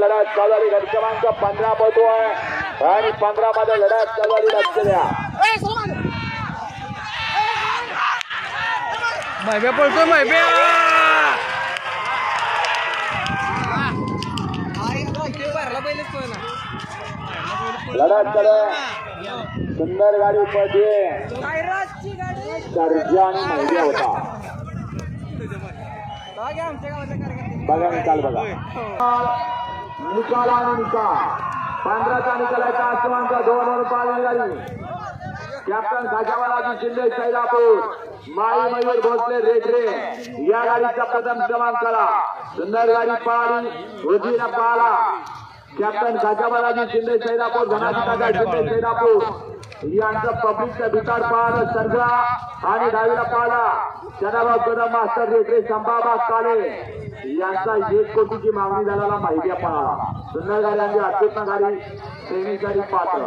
लढत चालू झाली. गट क्रमांक 15 पळतोय आणि 15 मध्ये लढत चालू झाली. लक्ष द्या. मायब्या पळतोय. मायब्या लढत चालू. सुंदर गाडी पळते. सर्जा आणि मायब्या होता. बघा निकाल बघा. निकाल आणि निकाल 15चा निकाल आहे. आसमानचा 2 पाळली गाडी. कॅप्टन खाजावाला शिंदे सैदापूर माई मयूर भोसले रेडरे या गाडीचा प्रथम क्रमांकाला सुंदर गाडी पाळली. रोजीला पाळला. कॅप्टन खाजावाला शिंदे सैदापूर धनाजी शिंदे सैदापूर यांचं पब्लिकचा भिताड पाळलं सर्जा आणि डावीला पाळला चंद्रबाब कदम मास्टर रेडरे संभाबा काळे यांचा 1 कोटीची मागणी झालेला माहिती पाळला. सुंदर गाडी आणि अत्युत्तम गाडी ट्रेनिंग गाडी पात्र.